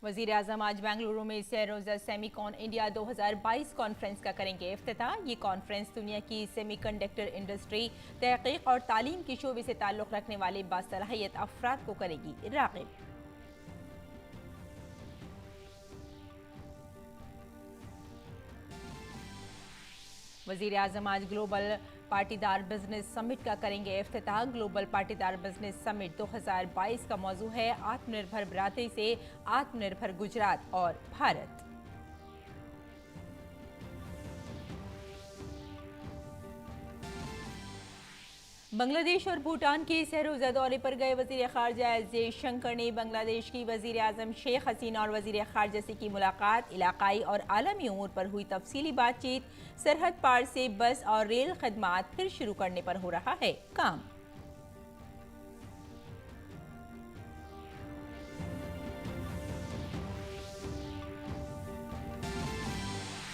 वज़ीर आज़म आज बेंगलुरु में रोज़ा सेमीकॉन इंडिया 2022 कॉन्फ्रेंस का करेंगे इफ्तिताह। ये कॉन्फ्रेंस दुनिया की सेमीकंडक्टर इंडस्ट्री, तहकीक और तालीम के शोबे से ताल्लुक़ रखने वाले बासलाहियत अफराद को करेगी राग़िब। वज़ीर आज़म आज ग्लोबल पाटीदार बिजनेस समिट का करेंगे इफ्तिताह। ग्लोबल पाटीदार बिजनेस समिट 2022 का मौजू है आत्मनिर्भर बरादरी से आत्मनिर्भर गुजरात और भारत। बांग्लादेश और भूटान के सह-रोज़ा दौरे पर गए वज़ीर ख़ारजा एस जयशंकर ने बांग्लादेश की वज़ीर आज़म शेख हसीना और वज़ीर ख़ारजा से की मुलाकात। इलाक़ाई और आलमी उमूर पर हुई तफसीली बातचीत। सरहद पार से बस और रेल खदमात फिर शुरू करने पर हो रहा है काम।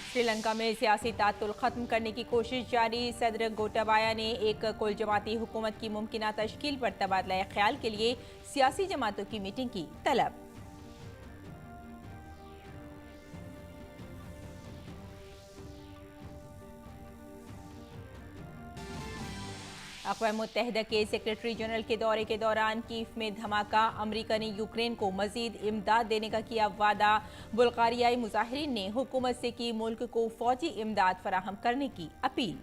श्रीलंका में सियासी तातुल खत्म करने की कोशिश जारी। सदर गोटाबाया ने एक कुल जमाती हुकूमत की मुमकिना तश्कील पर तबादला ख्याल के लिए सियासी जमातों की मीटिंग की तलब। अक़वाम मुत्तहिदा के सेक्रेटरी जनरल के दौरे के दौरान कीव में धमाका। अमरीका ने यूक्रेन को मजीद इमदाद देने का किया वादा। बुल्गारियाई मुजाहिरीन ने हुकूमत से की मुल्क को फौजी इमदाद फराहम करने की अपील।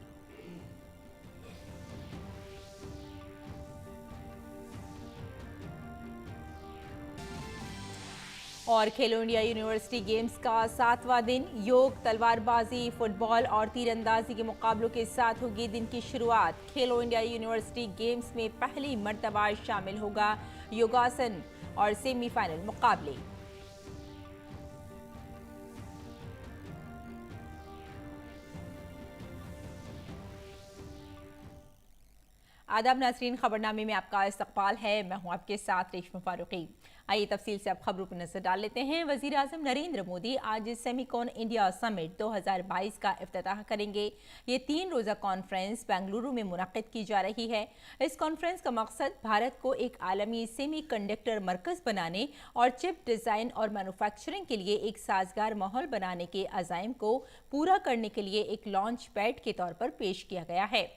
और खेलो इंडिया यूनिवर्सिटी गेम्स का 7वां दिन। योग, तलवारबाजी, फुटबॉल और तीरंदाजी के मुकाबलों के साथ होगी दिन की शुरुआत। खेलो इंडिया यूनिवर्सिटी गेम्स में पहली मर्तबा शामिल होगा योगासन और सेमीफाइनल मुकाबले। आदाब नाज़रीन, खबरनामे में आपका इस्तकबाल है। मैं हूं आपके साथ रेशमा फारूकी। आइए तफसील से अब खबरों पर नजर डाल लेते हैं। वज़ीर आज़म नरेंद्र मोदी आज सेमीकॉन इंडिया समिट 2022 का इफ्तिताह करेंगे। ये 3 रोज़ा कॉन्फ्रेंस बेंगलुरु में मुनक़्क़िद की जा रही है। इस कॉन्फ्रेंस का मकसद भारत को एक आलमी सेमी कंडक्टर मरकज़ बनाने और चिप डिज़ाइन और मैन्युफैक्चरिंग के लिए एक साजगार माहौल बनाने के अज़ाइम को पूरा करने के लिए एक लॉन्च पैड के तौर पर पेश किया गया है।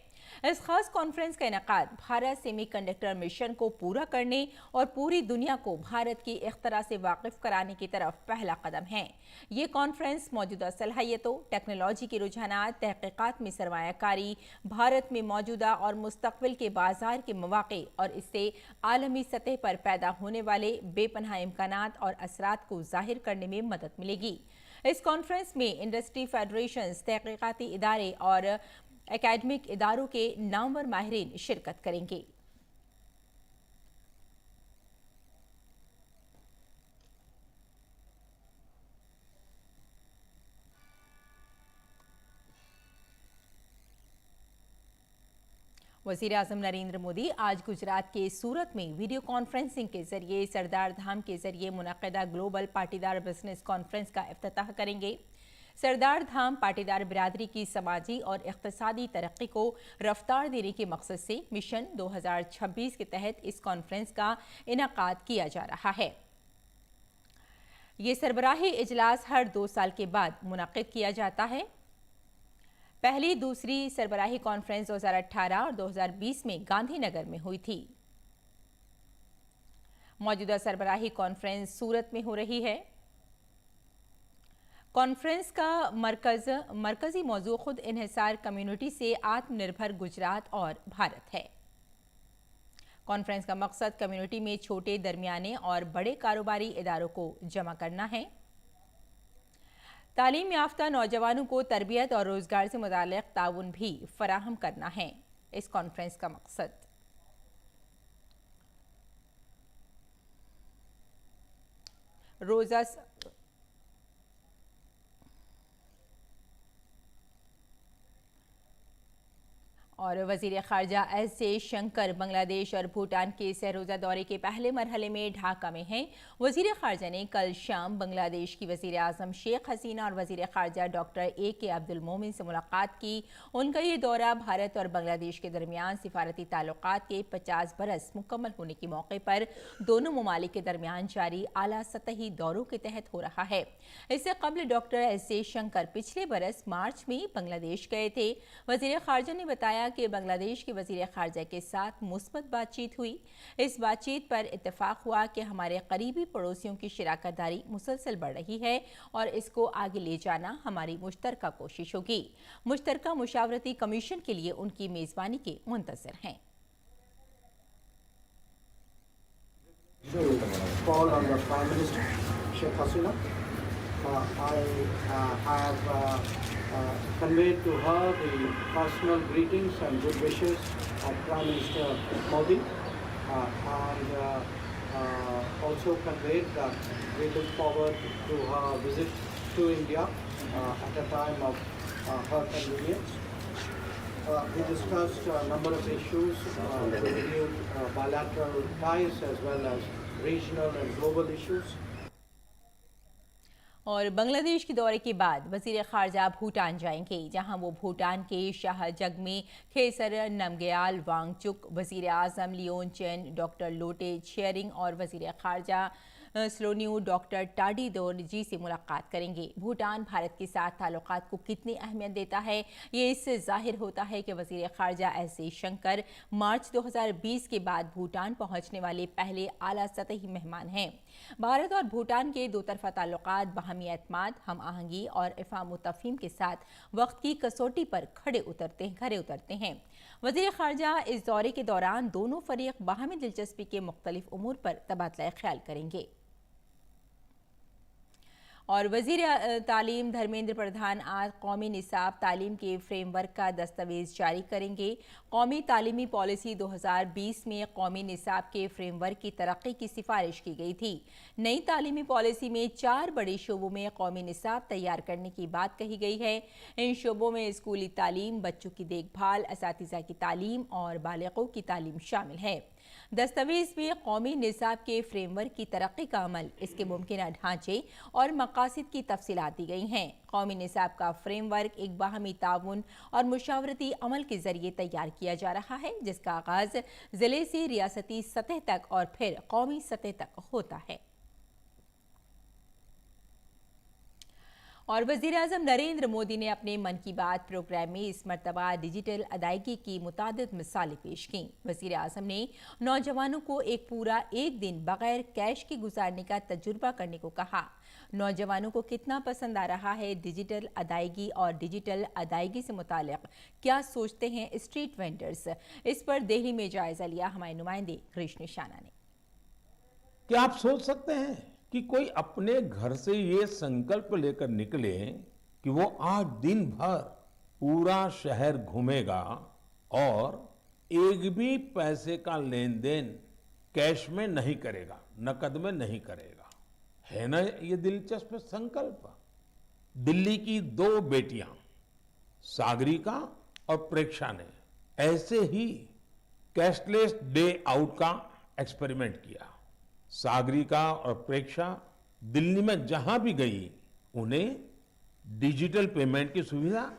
इस खास कॉन्फ्रेंस का इनेकाद भारत सेमीकंडक्टर मिशन को पूरा करने और पूरी दुनिया को भारत की इख्तरा से वाकिफ कराने की तरफ पहला कदम है। ये कॉन्फ्रेंस मौजूदा सलाहियतों, टेक्नोलॉजी के रुझानात, तहकीकात में सरमायाकारी, भारत में मौजूदा और मुस्तकबिल के बाजार के मौक़े और इससे आलमी सतह पर पैदा होने वाले बेपनाह इम्कानात और असरात को जाहिर करने में मदद मिलेगी। इस कॉन्फ्रेंस में इंडस्ट्री फेडरेशंस, तहकीकाती इदारे और एकेडमिक इदारों के नामवर माहिरीन शिरकत करेंगे। वज़ीर आज़म नरेंद्र मोदी आज गुजरात के सूरत में वीडियो कॉन्फ्रेंसिंग के जरिए सरदार धाम के जरिए मुनक़्क़िदा ग्लोबल पाटीदार बिजनेस कॉन्फ्रेंस का इफ्तिताह करेंगे। सरदार धाम पाटीदार बिरादरी की समाजी और इक़्तिसादी तरक्की को रफ्तार देने के मकसद से मिशन 2026 के तहत इस कॉन्फ्रेंस का इनेकाद किया जा रहा है। ये सरबराही इजलास हर 2 साल के बाद मुनक़्क़िद किया जाता है। पहली दूसरी सरबराही कॉन्फ्रेंस 2018 और 2020 में गांधीनगर में हुई थी। मौजूदा सरबराही कॉन्फ्रेंस सूरत में हो रही है। कॉन्फ्रेंस का मरकजी मौजू खुद इन्हिसार कम्युनिटी से आत्मनिर्भर गुजरात और भारत है। कॉन्फ्रेंस का मकसद कम्युनिटी में छोटे, दरमियाने और बड़े कारोबारी इदारों को जमा करना है। तालीम याफ्ता नौजवानों को तरबियत और रोजगार से मुताल्लिक़ ताउन भी फराहम करना है इस कॉन्फ्रेंस का मकसद। रोजा और वजीर खारजा एस जयशंकर बांग्लादेश और भूटान के सहरोजा दौरे के पहले मरहले में ढाका में हैं। वजीर खारजा ने कल शाम बांग्लादेश की वजीर आजम शेख हसीना और वजीर खारजा डॉक्टर ए अब्दुल मोमिन से मुलाकात की। उनका ये दौरा भारत और बांग्लादेश के दरमियान सिफारती ताल्लुकात के 50 बरस मुकम्मल होने के मौके पर दोनों ममालिक के दरमियान जारी आला सतही दौरों के तहत हो रहा है। इससे कबल डॉक्टर एस जयशंकर पिछले बरस मार्च में बांग्लादेश गए थे। वजीर खारजा ने बताया कि बांग्लादेश के वजीर खारजा के साथ मुस्बत बातचीत हुई। इस बातचीत पर इत्तेफाक हुआ कि हमारे करीबी पड़ोसियों की शराकतदारी मुसलसल बढ़ रही है और इसको आगे ले जाना हमारी मुश्तरका कोशिश होगी। मुश्तरका मुशावरती कमीशन के लिए उनकी मेजबानी के मुंतज़िर हैं। Call on the Prime Minister, Sheikh Hasina. I have conveyed to her the personal greetings and good wishes of Prime Minister Modi, and also conveyed that we look forward to her visit to India at a time of her convenience. We discussed a number of issues, reviewed bilateral ties as well as regional and global issues. और बांग्लादेश के दौरे के बाद वजीर खारजा भूटान जाएंगे, जहां वो भूटान के शाहजगमी खेसर नमग्याल वांगचुक, वजीर आजम लियोन चेन, डॉक्टर लोटे शेयरिंग और वजीर खारजा स्लोन्यू डॉक्टर टाडीडोर जी से मुलाकात करेंगे। भूटान भारत के साथ ताल्लुकात को कितनी अहमियत देता है, ये इससे जाहिर होता है कि वजीर खारजा एस जयशंकर मार्च 2020 के बाद भूटान पहुंचने वाले पहले आला सतही मेहमान हैं। भारत और भूटान के दो तरफा ताल्लुकात बाहमी एतमाद, हम आहंगी और इफ़ाम तफ़हीम के साथ वक्त की कसौटी पर खरे उतरते हैं। वज़ीर ख़ारजा इस दौरे के दौरान दोनों फरीक बाहमी दिलचस्पी के मुख्तलिफ उमूर पर तबादला ख्याल करेंगे। और वज़ीर तालीम धर्मेंद्र प्रधान आज कौमी निसाब तालीम के फ्रेमवर्क का दस्तावेज जारी करेंगे। कौमी तालीमी पॉलिसी 2020 में कौमी निसाब के फ्रेमवर्क की तरक्की की सिफारिश की गई थी। नई तालीमी पॉलिसी में 4 बड़े शोबों में कौमी निसाब तैयार करने की बात कही गई है। इन शोबों में स्कूली तालीम, बच्चों की देखभाल, असातिज़ा की तालीम और बालिगों की तालीम शामिल है। दस्तावेज में कौमी निसाब के फ्रेमवर्क की तरक्की का अमल, इसके मुमकिन ढांचे और मकासद की तफसीलात दी गई हैं। कौमी निसाब का फ्रेमवर्क एक बाहमी ताउन और मुशावरती अमल के जरिए तैयार किया जा रहा है, जिसका आगाज जिले से रियासती सतह तक और फिर कौमी सतह तक होता है। और वज़ीर-ए-आज़म नरेंद्र मोदी ने अपने मन की बात प्रोग्राम में इस मरतबा डिजिटल अदायगी की मुतादिद मिसालें पेश की। वज़ीर-ए-आज़म ने नौजवानों को पूरा एक दिन बगैर कैश के गुजारने का तजुर्बा करने को कहा। नौजवानों को कितना पसंद आ रहा है डिजिटल अदायगी और डिजिटल अदायगी से मुतालिक क्या सोचते हैं स्ट्रीट वेंडर्स, इस पर दिल्ली में जायजा लिया हमारे नुमाइंदे कृष्ण निशाना ने। क्या आप सोच सकते हैं कि कोई अपने घर से ये संकल्प लेकर निकले कि वो आज दिन भर पूरा शहर घूमेगा और एक भी पैसे का लेन देन कैश में नहीं करेगा, नकद में नहीं करेगा। है ना ये दिलचस्प संकल्प। दिल्ली की 2 बेटियां सागरिका और प्रेक्षा ने ऐसे ही कैशलेस डे आउट का एक्सपेरिमेंट किया। सागरिका और प्रेक्षा दिल्ली में जहां भी गई उन्हें डिजिटल पेमेंट की सुविधा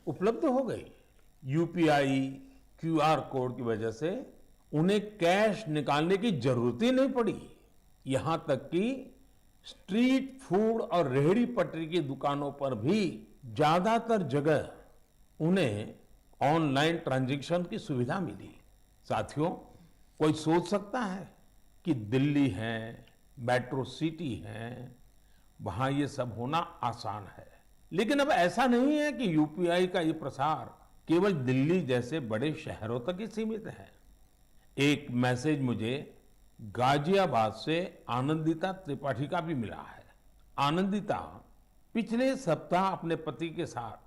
उपलब्ध हो गई। यूपीआई क्यूआर कोड की वजह से उन्हें कैश निकालने की जरूरत ही नहीं पड़ी। यहां तक कि स्ट्रीट फूड और रेहड़ी पटरी की दुकानों पर भी ज्यादातर जगह उन्हें ऑनलाइन ट्रांजैक्शन की सुविधा मिली। साथियों, कोई सोच सकता है कि दिल्ली है, मेट्रो सिटी है, वहां ये सब होना आसान है। लेकिन अब ऐसा नहीं है कि यूपीआई का ये प्रसार केवल दिल्ली जैसे बड़े शहरों तक ही सीमित है। एक मैसेज मुझे गाजियाबाद से आनंदिता त्रिपाठी का भी मिला है। आनंदिता पिछले सप्ताह अपने पति के साथ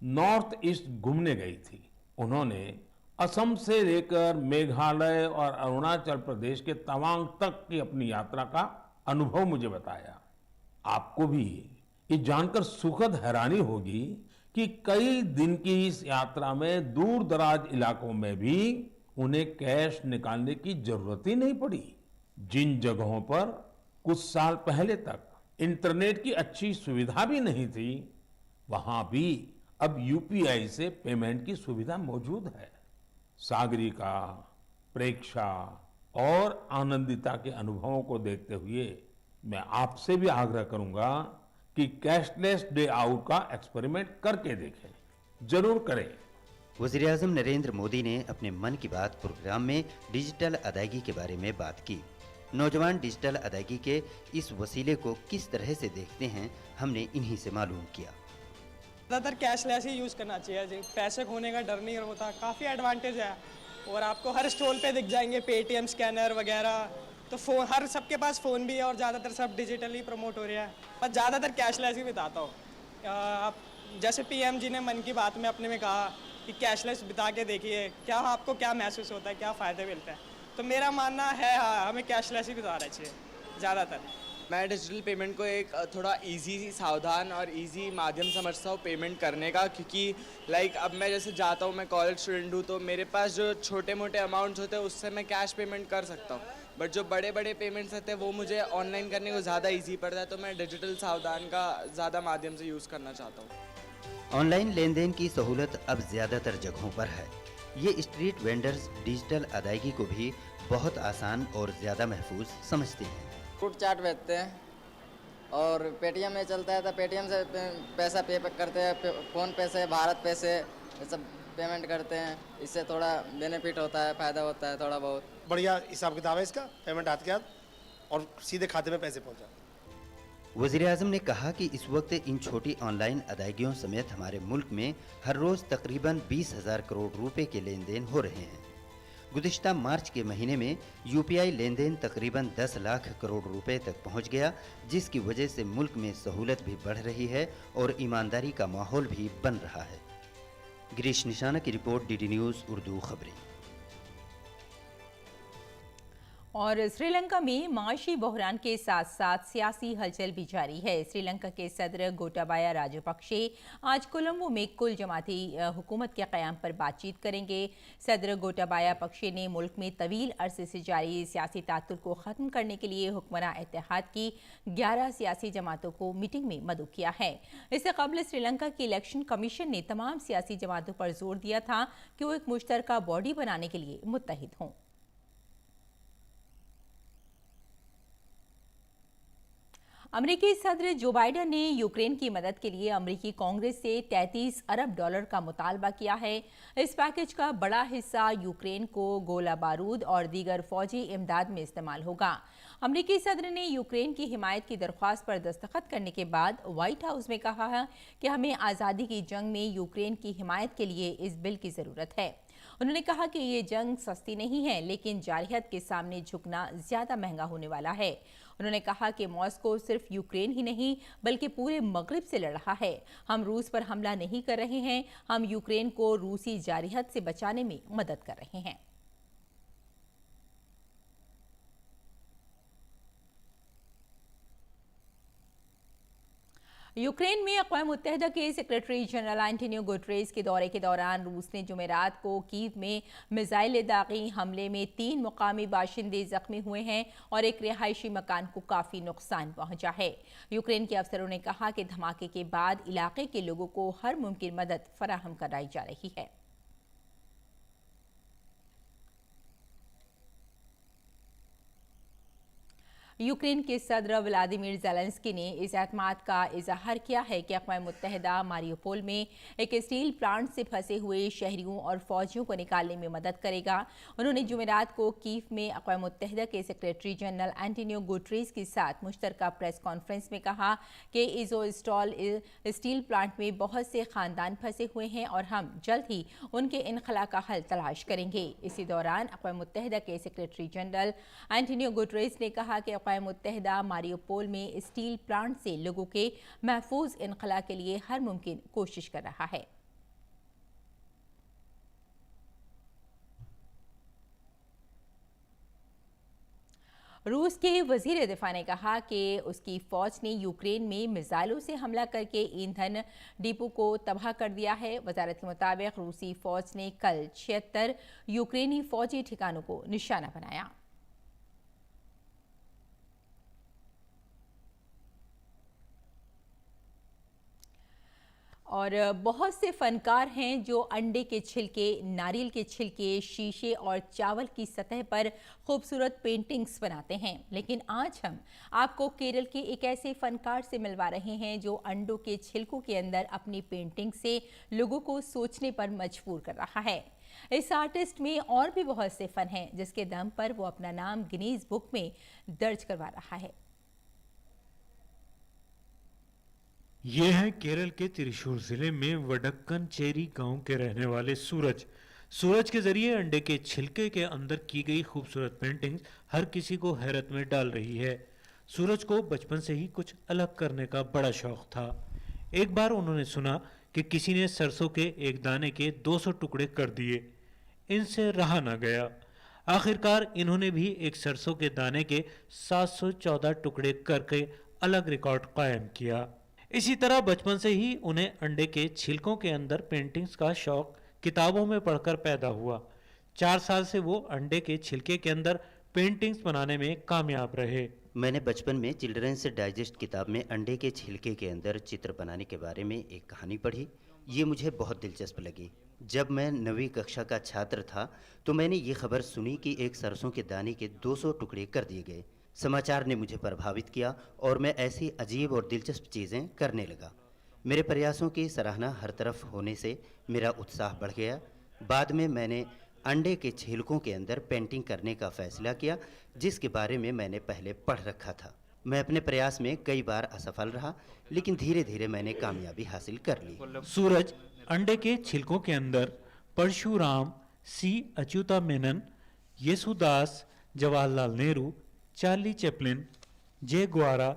नॉर्थ ईस्ट घूमने गई थी। उन्होंने असम से लेकर मेघालय और अरुणाचल प्रदेश के तवांग तक की अपनी यात्रा का अनुभव मुझे बताया। आपको भी ये जानकर सुखद हैरानी होगी कि कई दिन की इस यात्रा में दूर दराज इलाकों में भी उन्हें कैश निकालने की जरूरत ही नहीं पड़ी। जिन जगहों पर कुछ साल पहले तक इंटरनेट की अच्छी सुविधा भी नहीं थी, वहां भी अब यूपीआई से पेमेंट की सुविधा मौजूद है। सागरिका, प्रेक्षा और आनंदिता के अनुभवों को देखते हुए मैं आपसे भी आग्रह करूंगा कि कैशलेस डे आउट का एक्सपेरिमेंट करके देखें। जरूर करें। वज़ीर-ए-आज़म नरेंद्र मोदी ने अपने मन की बात प्रोग्राम में डिजिटल अदायगी के बारे में बात की। नौजवान डिजिटल अदायगी के इस वसीले को किस तरह से देखते हैं, हमने इन्हीं से मालूम किया। ज़्यादातर कैशलेस ही यूज़ करना चाहिए, पैसे खोने का डर नहीं होता, काफ़ी एडवांटेज है। और आपको हर स्टॉल पे दिख जाएंगे पेटीएम स्कैनर वगैरह, तो फ़ोन हर सबके पास फ़ोन भी है और ज़्यादातर सब डिजिटली प्रमोट हो रहा है। मैं ज़्यादातर कैशलेस ही बिताता हूँ। आप जैसे पीएम जी ने मन की बात में अपने में कहा कि कैशलेस बिता के देखिए, क्या आपको क्या महसूस होता है, क्या फ़ायदे मिलते हैं। तो मेरा मानना है हाँ, हमें कैशलेस ही बिताना चाहिए ज़्यादातर। मैं डिजिटल पेमेंट को एक थोड़ा इजी, सावधान और इजी माध्यम समझता हूँ पेमेंट करने का, क्योंकि अब मैं जैसे जाता हूँ, मैं कॉलेज स्टूडेंट हूँ, तो मेरे पास जो छोटे मोटे अमाउंट्स होते हैं उससे मैं कैश पेमेंट कर सकता हूँ, बट जो बड़े बड़े पेमेंट्स होते हैं वो मुझे ऑनलाइन करने को ज़्यादा ईजी पड़ता है। तो मैं डिजिटल सावधान का ज़्यादा माध्यम से यूज़ करना चाहता हूँ। ऑनलाइन लेन देन की सहूलत अब ज़्यादातर जगहों पर है। ये स्ट्रीट वेंडर्स डिजिटल अदायगी को भी बहुत आसान और ज़्यादा महफूज समझते हैं। फ्रूट चाट बेचते हैं और पेटीएम में चलता है तो पेटीएम से पैसा पे करते हैं, फ़ोन पे से, भारत पे से, ये सब पेमेंट करते हैं। इससे थोड़ा बेनिफिट होता है, फ़ायदा होता है थोड़ा बहुत। बढ़िया हिसाब किताब है इसका, पेमेंट हाथ के हाथ और सीधे खाते में पैसे पहुंच जाते हैं। वज़ीर-ए-आज़म ने कहा कि इस वक्त इन छोटी ऑनलाइन अदायगियों समेत हमारे मुल्क में हर रोज़ तकरीबन 20,000 करोड़ रुपए के लेन देन हो रहे हैं। गुज़िश्ता मार्च के महीने में यूपीआई लेन देन तकरीबन 10 लाख करोड़ रुपए तक पहुंच गया, जिसकी वजह से मुल्क में सहूलत भी बढ़ रही है और ईमानदारी का माहौल भी बन रहा है। गिरीश निशाना की रिपोर्ट, डीडी न्यूज़ उर्दू खबरें। और श्रीलंका में माशी बहरान के साथ साथ सियासी हलचल भी जारी है। श्रीलंका के सदर गोटाबाया राजपक्षे आज कोलंबो में कुल जमाती हुकूमत के क़याम पर बातचीत करेंगे। सदर गोटाबाया पक्षे ने मुल्क में तवील अरसे से जारी सियासी तातुल को ख़त्म करने के लिए हुक्मरान इत्तेहाद की 11 सियासी जमातों को मीटिंग में मदऊ किया है। इससे कबल श्रीलंका की इलेक्शन कमीशन ने तमाम सियासी जमातों पर जोर दिया था कि वो एक मुश्तरका बॉडी बनाने के लिए मुत्तहिद हों। अमेरिकी सदर जो बाइडेन ने यूक्रेन की मदद के लिए अमेरिकी कांग्रेस से $33 अरब का मुतालबा किया है। इस पैकेज का बड़ा हिस्सा यूक्रेन को गोला बारूद और दीगर फौजी इमदाद में इस्तेमाल होगा। अमेरिकी सदर ने यूक्रेन की हिमायत की दरख्वास्त पर दस्तखत करने के बाद व्हाइट हाउस में कहा है कि हमें आज़ादी की जंग में यूक्रेन की हिमायत के लिए इस बिल की ज़रूरत है। उन्होंने कहा कि ये जंग सस्ती नहीं है, लेकिन जारहियत के सामने झुकना ज़्यादा महंगा होने वाला है। उन्होंने कहा कि मॉस्को सिर्फ यूक्रेन ही नहीं बल्कि पूरे मगरिब से लड़ रहा है। हम रूस पर हमला नहीं कर रहे हैं, हम यूक्रेन को रूसी जारहियत से बचाने में मदद कर रहे हैं। यूक्रेन में अक़वाम मुत्तहिदा के सेक्रेटरी जनरल एंटोनियो गुटेरेस के दौरे के दौरान रूस ने जुमेरात को कीव में मिसाइल दागी हमले में 3 मुकामी बाशिंदे जख्मी हुए हैं और एक रिहायशी मकान को काफ़ी नुकसान पहुंचा है। यूक्रेन के अफसरों ने कहा कि धमाके के बाद इलाके के लोगों को हर मुमकिन मदद फराहम कराई जा रही है। यूक्रेन के सदर व्लादिमीर ज़ेलेंस्की ने इस एतमाद का इजहार किया है कि अक़वाम मुत्तहिदा मारियोपोल में एक स्टील प्लांट से फंसे हुए शहरियों और फौजियों को निकालने में मदद करेगा। उन्होंने जुमेरात को कीव में अक़वाम मुत्तहिदा के सेक्रेटरी जनरल एंटोनियो गुटेरेस के साथ मुश्तरका प्रेस कॉन्फ्रेंस में कहा कि इज़ोस्टॉल स्टील प्लांट में बहुत से ख़ानदान फंसे हुए हैं और हम जल्द ही उनके इनखला का हल तलाश करेंगे। इसी दौरान अक़वाम मुत्तहिदा के सेक्रेटरी जनरल एंटोनियो गुटेरेस ने कहा कि अक़वाम मुत्तहिदा मारियोपोल में स्टील प्लांट से लोगों के महफूज इनखला के लिए हर मुमकिन कोशिश कर रहा है। रूस के वजीर दिफा ने कहा कि उसकी फौज ने यूक्रेन में मिसाइलों से हमला करके ईंधन डिपो को तबाह कर दिया है। वजारत के मुताबिक रूसी फौज ने कल 76 यूक्रेनी फौजी ठिकानों को निशाना बनाया। और बहुत से फनकार हैं जो अंडे के छिलके, नारियल के छिलके, शीशे और चावल की सतह पर खूबसूरत पेंटिंग्स बनाते हैं। लेकिन आज हम आपको केरल के एक ऐसे फनकार से मिलवा रहे हैं जो अंडों के छिलकों के अंदर अपनी पेंटिंग से लोगों को सोचने पर मजबूर कर रहा है। इस आर्टिस्ट में और भी बहुत से फन हैं जिसके दम पर वो अपना नाम गिनीज बुक में दर्ज करवा रहा है। ये है केरल के त्रिशूर जिले में वडक्कन चेरी गांव के रहने वाले सूरज। सूरज के जरिए अंडे के छिलके के अंदर की गई खूबसूरत पेंटिंग्स हर किसी को हैरत में डाल रही है। सूरज को बचपन से ही कुछ अलग करने का बड़ा शौक था। एक बार उन्होंने सुना कि किसी ने सरसों के एक दाने के 200 टुकड़े कर दिए। इनसे रहा ना गया। आखिरकार इन्होंने भी एक सरसों के दाने के 714 टुकड़े करके अलग रिकॉर्ड कायम किया। इसी तरह बचपन से ही उन्हें अंडे के छिलकों के अंदर पेंटिंग्स का शौक किताबों में पढ़कर पैदा हुआ। 4 साल से वो अंडे के छिलके के अंदर पेंटिंग्स बनाने में कामयाब रहे। मैंने बचपन में चिल्ड्रंस डाइजेस्ट किताब में अंडे के छिलके के अंदर चित्र बनाने के बारे में एक कहानी पढ़ी। ये मुझे बहुत दिलचस्प लगी। जब मैं 9वीं कक्षा का छात्र था तो मैंने ये खबर सुनी कि एक सरसों के दाने के 200 टुकड़े कर दिए गए। समाचार ने मुझे प्रभावित किया और मैं ऐसी अजीब और दिलचस्प चीज़ें करने लगा। मेरे प्रयासों की सराहना हर तरफ होने से मेरा उत्साह बढ़ गया। बाद में मैंने अंडे के छिलकों के अंदर पेंटिंग करने का फैसला किया, जिसके बारे में मैंने पहले पढ़ रखा था। मैं अपने प्रयास में कई बार असफल रहा, लेकिन धीरे धीरे मैंने कामयाबी हासिल कर ली। सूरज अंडे के छिलकों के अंदर Parshuram, C Achutha Menon, Yesudas, Jawaharlal Nehru, Charlie Chaplin, Che Guevara,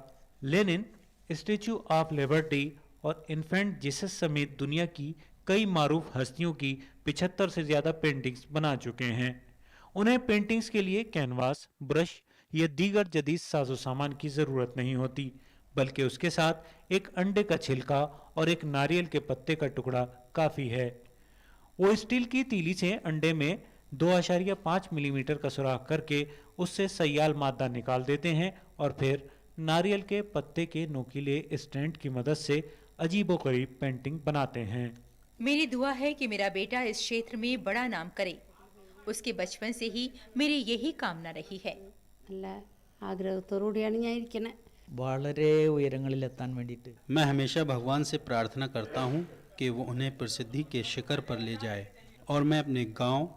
Lenin, statue of liberty और इन्फेंट जीसस समेत दुनिया की कई मारूफ हस्तियों की 75 से ज़्यादा पेंटिंग्स बना चुके हैं। उन्हें पेंटिंग्स के लिए कैनवास, ब्रश या दीगर जदीद साजो सामान की ज़रूरत नहीं होती, बल्कि उसके साथ एक अंडे का छिलका और एक नारियल के पत्ते का टुकड़ा काफ़ी है। वो स्टील की तीली से अंडे में 2.5 मिलीमीटर का सुराख करके उससे सयाल मादा निकाल देते हैं और फिर नारियल के पत्ते के नोकीले स्टैंड की मदद से अजीबोगरीब पेंटिंग बनाते हैं। मेरी दुआ है कि मेरा बेटा इस क्षेत्र में बड़ा नाम करे। उसके बचपन से ही मेरी यही कामना रही है। വളരെ ഉയരങ്ങളിലെത്താൻ വേണ്ടിയിട്ട് मैं हमेशा भगवान से प्रार्थना करता हूँ कि वो उन्हें प्रसिद्धि के शिखर पर ले जाए और मैं अपने गांव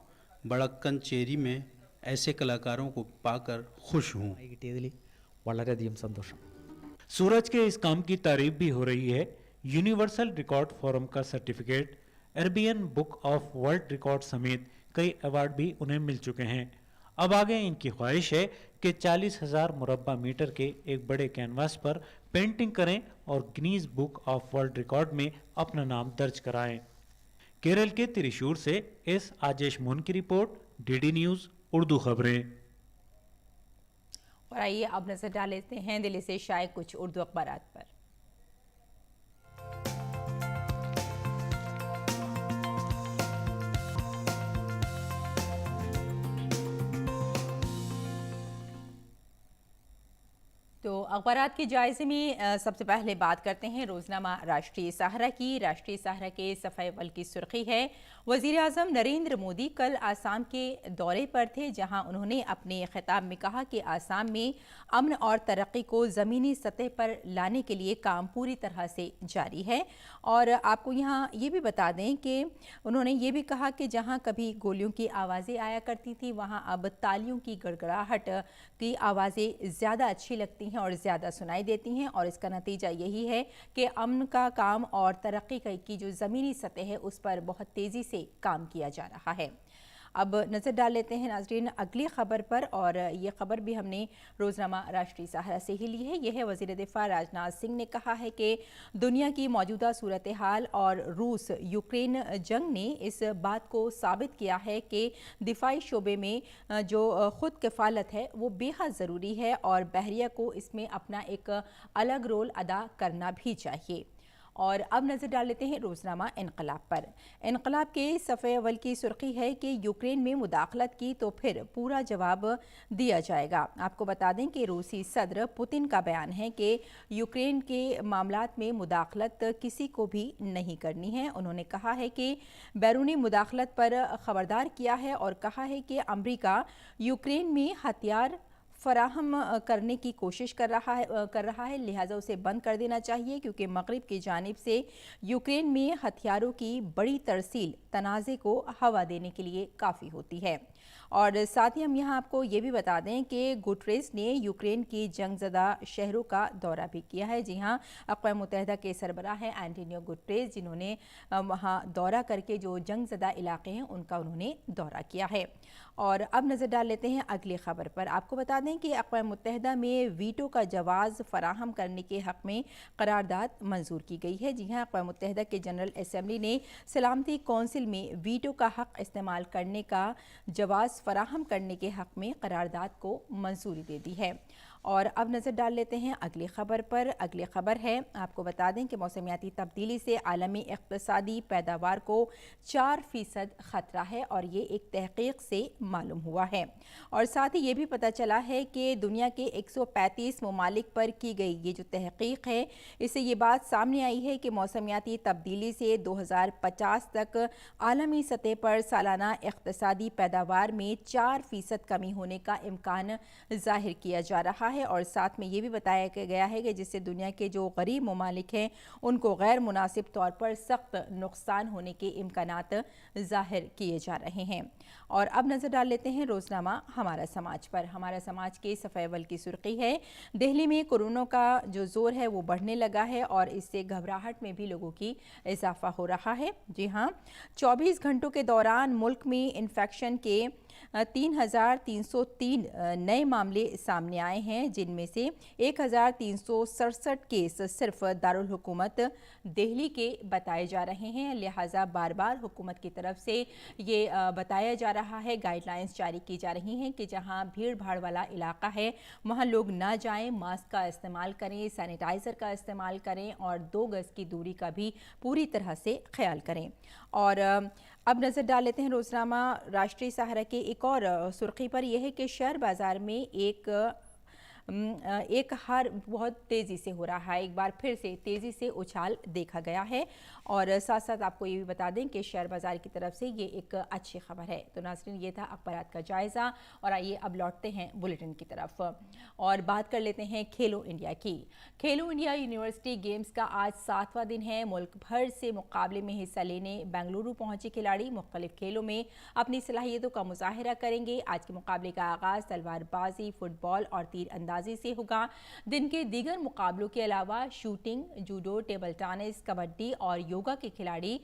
वडक्कन चेरी में ऐसे कलाकारों को पाकर खुश हूँ। കിട്ടിയതിൽ വളരെയധികം സന്തോഷം। सूरज के इस काम की तारीफ भी हो रही है। यूनिवर्सल रिकॉर्ड फोरम का certificate, Arabian book of world record समेत कई अवार्ड भी उन्हें मिल चुके हैं। अब आगे इनकी ख्वाहिश है कि 40,000 मुरब्बा मीटर के एक बड़े कैनवास पर पेंटिंग करें और Guinness book of world record में अपना नाम दर्ज कराएं। केरल के त्रिशूर से एस आजेश मोहन की रिपोर्ट, डीडी न्यूज़ उर्दू खबरें। और आइए अब नजर डाल लेते हैं दिल्ली से शाये कुछ उर्दू अखबारात पर। तो अखबारात के जायजे में सबसे पहले बात करते हैं रोजनामा राष्ट्रीय सहारा की। राष्ट्रीय सहारा के सफ़े अव्वल की सुर्खी है, वज़ीर आज़म नरेंद्र मोदी कल आसाम के दौरे पर थे, जहां उन्होंने अपने खिताब में कहा कि आसाम में अमन और तरक्की को ज़मीनी सतह पर लाने के लिए काम पूरी तरह से जारी है। और आपको यहाँ ये भी बता दें कि उन्होंने ये भी कहा कि जहाँ कभी गोलियों की आवाज़ें आया करती थी, वहाँ अब तालियों की गड़गड़ाहट की आवाज़ें ज़्यादा अच्छी लगती हैं और ज़्यादा सुनाई देती हैं। और इसका नतीजा यही है कि अमन का काम और तरक्की की जो ज़मीनी सतह है उस पर बहुत तेज़ी से काम किया जा रहा है। अब नज़र डाल लेते हैं नाजरीन अगली खबर पर, और ये खबर भी हमने रोजनामा राष्ट्रीय सहारा से ही ली है। यह है वज़ीर दिफा राजनाथ सिंह ने कहा है कि दुनिया की मौजूदा सूरत हाल और रूस यूक्रेन जंग ने इस बात को साबित किया है कि दिफाई शोबे में जो खुद किफ़ालत है वो बेहद ज़रूरी है और बहरिया को इसमें अपना एक अलग रोल अदा करना भी चाहिए। और अब नज़र डाल लेते हैं रोजनामा इनकलाब पर। इनकलाब के सफ़े अव्वल की सुर्खी है कि यूक्रेन में मुदाखलत की तो फिर पूरा जवाब दिया जाएगा। आपको बता दें कि रूसी सदर पुतिन का बयान है कि यूक्रेन के मामलात में मुदाखलत किसी को भी नहीं करनी है। उन्होंने कहा है कि बैरूनी मुदाखलत पर खबरदार किया है और कहा है कि अमरीका यूक्रेन में हथियार फराहम करने की कोशिश कर रहा है, लिहाजा उसे बंद कर देना चाहिए, क्योंकि मगरिब की जानिब से यूक्रेन में हथियारों की बड़ी तरसील तनाज़े को हवा देने के लिए काफ़ी होती है। और साथ ही हम यहाँ आपको ये भी बता दें कि गुटरेस ने यूक्रेन की जंगज़दा शहरों का दौरा भी किया है। जी हाँ, अक़वाम मुत्तहिदा के सरबराह हैं एंटोनियो गुटरेस, जिन्होंने वहाँ दौरा करके जो जंगज़दा इलाके हैं उनका उन्होंने दौरा किया है। और अब नज़र डाल लेते हैं अगली खबर पर। आपको बता दें कि अक़वाम मुत्तहिदा में वीटो का जवाज़ फराहम करने के हक़ में करारदाद मंजूर की गई है। जी हाँ, अक़वाम मुत्तहिदा के जनरल असम्बली ने सलामती कौंसिल में वीटो का हक़ इस्तेमाल करने का जवाज़ फराहम करने के हक़ में करारदाद को मंजूरी दे दी है। और अब नज़र डाल लेते हैं अगली खबर पर। अगली खबर है, आपको बता दें कि मौसमियाती तब्दीली से आलमी इक़्तिसादी पैदावार को 4% ख़तरा है और ये एक तहक़ीक़ से मालूम हुआ है। और साथ ही ये भी पता चला है कि दुनिया के 135 ममालिक पर की गई ये जो तहक़ीक़ है, इससे ये बात सामने आई है कि मौसमियाती तब्दीली से 2050 तक आलमी सतह पर सालाना इक़्तिसादी पैदावार में 4% कमी होने का इम्कान ज़ाहिर किया जा रहा है। और साथ में ये भी बताया गया है कि जिससे दुनिया के जो गरीब ममालिक हैं उनको गैर मुनासिब तौर पर सख्त नुकसान होने के इम्कानात ज़ाहिर किए जा रहे हैं। और अब नज़र डाल लेते हैं रोजनामा हमारा समाज पर। हमारा समाज के सफ़े अव्वल की सुर्खी है, दिल्ली में कोरोना का जो जोर है वो बढ़ने लगा है और इससे घबराहट में भी लोगों की इजाफा हो रहा है। जी हाँ, 24 घंटों के दौरान मुल्क में इन्फेक्शन के 3,303 नए मामले सामने आए हैं, जिनमें से 1,367 केस सिर्फ दारुल हुकूमत दिल्ली के बताए जा रहे हैं। लिहाजा बार बार हुकूमत की तरफ से ये बताया जा रहा है, गाइडलाइंस जारी की जा रही हैं कि जहां भीड़ भाड़ वाला इलाका है वहां लोग ना जाएं, मास्क का इस्तेमाल करें, सैनिटाइज़र का इस्तेमाल करें और 2 गज़ की दूरी का भी पूरी तरह से ख्याल करें। और अब नज़र डाल लेते हैं रोजनामा राष्ट्रीय सहारा के एक और सुर्खी पर। यह है कि शेयर बाज़ार में एक हार बहुत तेज़ी से हो रहा है, एक बार फिर से तेज़ी से उछाल देखा गया है। और साथ साथ आपको ये भी बता दें कि शेयर बाज़ार की तरफ से ये एक अच्छी खबर है। तो नाज़रीन, ये था अखबारात का जायज़ा और आइए अब लौटते हैं बुलेटिन की तरफ और बात कर लेते हैं खेलो इंडिया की। खेलो इंडिया यूनिवर्सिटी गेम्स का आज 7वां दिन है। मुल्क भर से मुकाबले में हिस्सा लेने बेंगलुरु पहुंचे खिलाड़ी मुख्तलिफ खेलों में अपनी सलाहियतों का मुजाहिरा करेंगे। आज के मुकाबले का आगाज़ तलवारबाजी, फुटबॉल और तीर अंदाजी से होगा। दिन के दीगर मुकाबलों के अलावा shooting, judo, table tennis, kabaddi और योगा के खिलाड़ी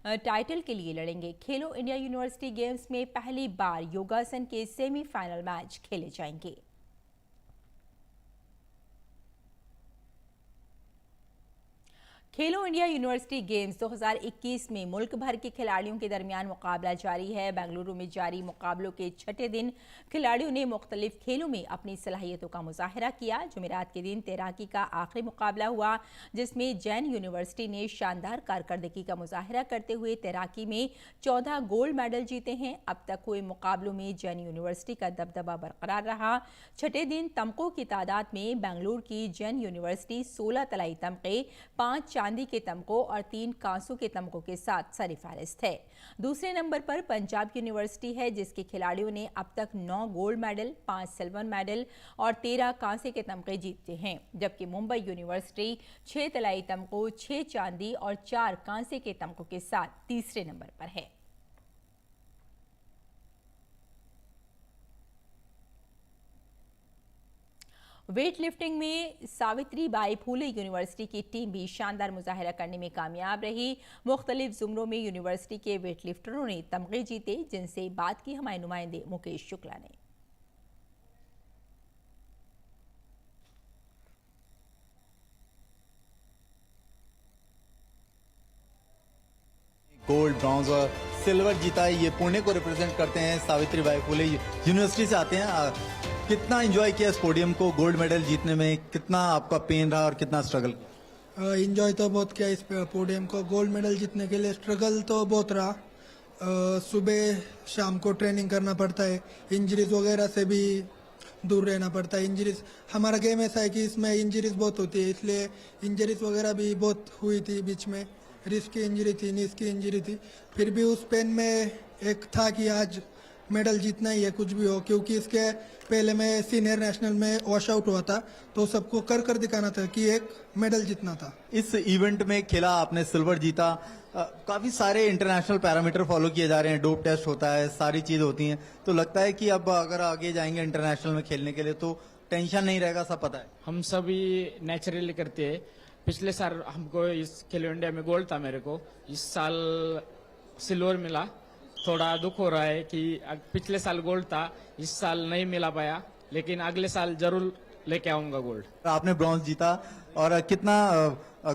टाइटल के लिए लड़ेंगे। खेलो इंडिया यूनिवर्सिटी गेम्स में पहली बार योगासन के सेमीफाइनल मैच खेले जाएंगे। खेलो इंडिया यूनिवर्सिटी गेम्स 2021 में मुल्क भर के खिलाड़ियों के दरमियान मुकाबला जारी है। बेंगलुरु में जारी मुकाबलों के छठे दिन खिलाड़ियों ने मुख्तलिफ खेलों में अपनी सलाहियतों का मुजाहिरा किया। जुमेरात के दिन तैराकी का आखिरी मुकाबला हुआ, जिसमें जैन यूनिवर्सिटी ने शानदार कारकर्दगी का मुजाहिरा करते हुए तैराकी में 14 गोल्ड मेडल जीते हैं। अब तक हुए मुकाबलों में जैन यूनिवर्सिटी का दबदबा बरकरार रहा। छठे दिन तमकों की तादाद में बेंगलुरु की जैन यूनिवर्सिटी 16 तलाई तमगे, 5 चांदी के तमकों और 3 कांसों के तमकों के साथ सरफहरिस्त है। दूसरे नंबर पर पंजाब यूनिवर्सिटी है, जिसके खिलाड़ियों ने अब तक 9 गोल्ड मेडल, 5 सिल्वर मेडल और 13 कांसे के तमगे जीते हैं। जबकि मुंबई यूनिवर्सिटी 6 तलाई तमकों, 6 चांदी और 4 कांसे के तमकों के साथ तीसरे नंबर पर है। वेट लिफ्टिंग में सावित्री बाई फूले यूनिवर्सिटी की टीम भी शानदार मुजाहिरा करने में कामयाब रही। मुख्तलिफ जुमरों में यूनिवर्सिटी के वेट लिफ्टरों ने तमगे जीते, जिनसे बात की हमारे नुमाइंदे मुकेश शुक्ला ने। गोल्ड, ब्रॉन्ज और सिल्वर जीता है। ये पुणे को रिप्रेजेंट करते हैं, सावित्री बाई फुले यूनिवर्सिटी से आते हैं। कितना एंजॉय किया इस पोडियम को गोल्ड मेडल जीतने में, कितना आपका पेन रहा और कितना स्ट्रगल? एंजॉय तो बहुत किया इस पोडियम को। गोल्ड मेडल जीतने के लिए स्ट्रगल तो बहुत रहा। सुबह शाम को ट्रेनिंग करना पड़ता है, इंजरीज वगैरह से भी दूर रहना पड़ता है। इंजरीज, हमारा गेम ऐसा है कि इसमें इंजरीज बहुत होती है, इसलिए इंजरीज वगैरह भी बहुत हुई थी बीच में। रिस्ट की इंजरी थी, नीस की इंजरी थी, फिर भी उस पेन में एक था कि आज मेडल जीतना ही है कुछ भी हो, क्योंकि इसके पहले मैं सीनियर नेशनल में वॉश आउट हुआ था, तो सबको कर कर दिखाना था कि एक मेडल जीतना था। इस इवेंट में खेला आपने, सिल्वर जीता। काफी सारे इंटरनेशनल पैरामीटर फॉलो किए जा रहे हैं, डोप टेस्ट होता है, सारी चीज होती हैं, तो लगता है कि अब अगर आगे जाएंगे इंटरनेशनल में खेलने के लिए तो टेंशन नहीं रहेगा, सब पता है। हम सभी नेचुरली करते हैं। पिछले साल हमको इस खेलो इंडिया में गोल्ड था मेरे को, इस साल सिल्वर मिला। थोड़ा दुख हो रहा है कि पिछले साल गोल्ड था, इस साल नहीं मिला पाया, लेकिन अगले साल जरूर लेके आऊंगा गोल्ड। आपने ब्रॉन्ज जीता और कितना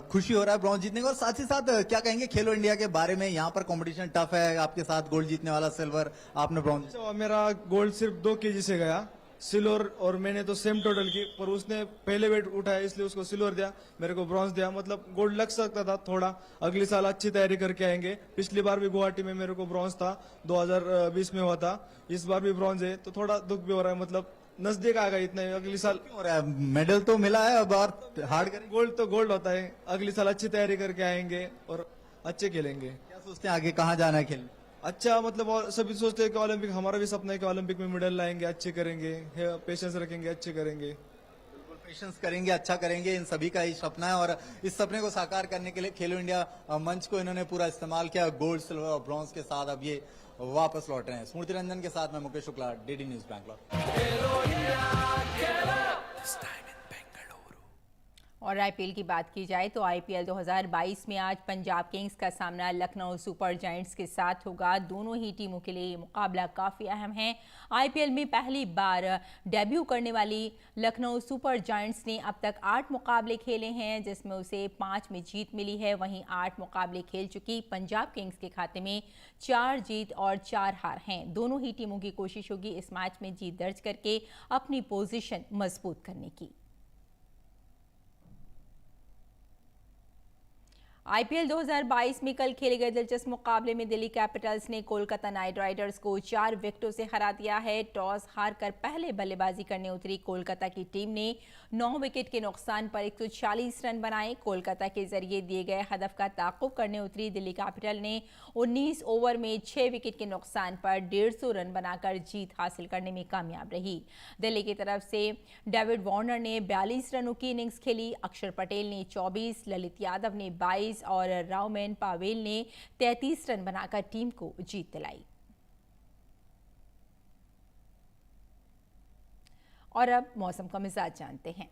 खुशी हो रहा है ब्रॉन्ज जीतने को, और साथ ही साथ क्या कहेंगे खेलो इंडिया के बारे में? यहाँ पर कंपटीशन टफ है, आपके साथ गोल्ड जीतने वाला सिल्वर, आपने ब्रॉन्ज। मेरा गोल्ड सिर्फ 2 kg से गया, सिल्वर और मैंने तो सेम टोटल की, पर उसने पहले वेट उठाया इसलिए उसको सिल्वर दिया, मेरे को ब्रॉन्ज दिया। मतलब गोल्ड लग सकता था थोड़ा, अगले साल अच्छी तैयारी करके आएंगे। पिछली बार भी गुवाहाटी में मेरे को ब्रॉन्ज था, 2020 में हुआ था, इस बार भी ब्रॉन्ज है, तो थोड़ा दुख भी हो रहा है। मतलब नजदीक आ गया इतना, अगले साल हो रहा है। मेडल तो मिला है, अब और हार्ड करेंगे। गोल्ड तो गोल्ड होता है, अगले साल अच्छी तैयारी करके आएंगे और अच्छे खेलेंगे। क्या सोचते हैं आगे कहाँ जाना है खेलने? अच्छा, मतलब और सभी सोचते हैं कि ओलंपिक, हमारा भी सपना है कि ओलंपिक में मेडल लाएंगे, अच्छे करेंगे, पेशेंस रखेंगे, अच्छे करेंगे। बिल्कुल पेशेंस करेंगे, अच्छा करेंगे, इन सभी का ही सपना है। और इस सपने को साकार करने के लिए खेलो इंडिया मंच को इन्होंने पूरा इस्तेमाल किया। गोल्ड, सिल्वर और ब्रॉन्ज के साथ अब ये वापस लौट रहे हैं। स्मृति रंजन के साथ मैं मुकेश शुक्ला, डीडी न्यूज बैंगलोर। और आईपीएल की बात की जाए तो आईपीएल 2022 में आज पंजाब किंग्स का सामना लखनऊ सुपर जायंट्स के साथ होगा। दोनों ही टीमों के लिए ये मुकाबला काफ़ी अहम है। आईपीएल में पहली बार डेब्यू करने वाली लखनऊ सुपर जायंट्स ने अब तक 8 मुकाबले खेले हैं, जिसमें उसे 5 में जीत मिली है। वहीं 8 मुकाबले खेल चुकी पंजाब किंग्स के खाते में 4 जीत और 4 हार हैं। दोनों ही टीमों की कोशिश होगी इस मैच में जीत दर्ज करके अपनी पोजीशन मजबूत करने की। आईपीएल 2022 में कल खेले गए दिलचस्प मुकाबले में दिल्ली कैपिटल्स ने कोलकाता नाइट राइडर्स को 4 विकेटों से हरा दिया है। टॉस हारकर पहले बल्लेबाजी करने उतरी कोलकाता की टीम ने 9 विकेट के नुकसान पर 140 रन बनाए। कोलकाता के जरिए दिए गए हदफ का ताक़ुब करने उतरी दिल्ली कैपिटल ने 19 ओवर में 6 विकेट के नुकसान पर 150 रन बनाकर जीत हासिल करने में कामयाब रही। दिल्ली की तरफ से डेविड वार्नर ने 42 रनों की इनिंग्स खेली। अक्षर पटेल ने 24, ललित यादव ने 22 और राउमेन पावेल ने 33 रन बनाकर टीम को जीत दिलाई। और अब मौसम का मिजाज जानते हैं।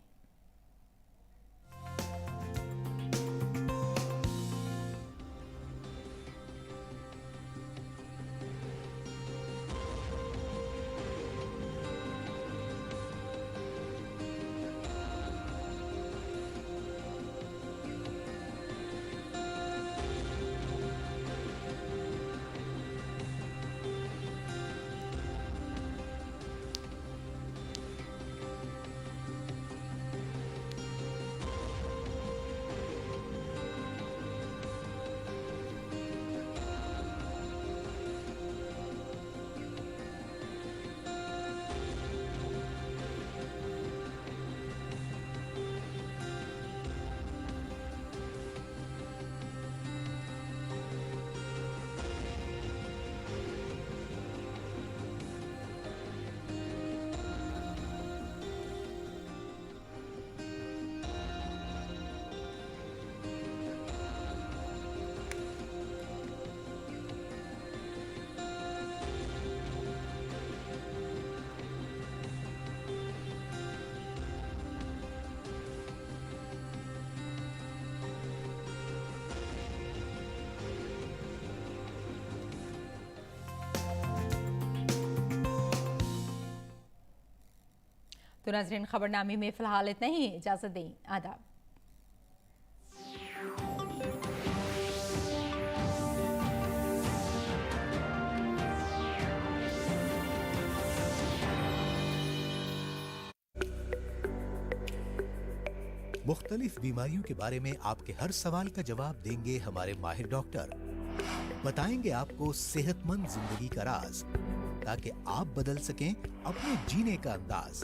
तो नाज़रीन, खबरनामे में फिलहाल इतना ही। इजाज़त दें, आदाब। मुख्तलिफ बीमारियों के बारे में आपके हर सवाल का जवाब देंगे हमारे माहिर डॉक्टर। बताएंगे आपको सेहतमंद जिंदगी का राज, ताकि आप बदल सकें अपने जीने का अंदाज।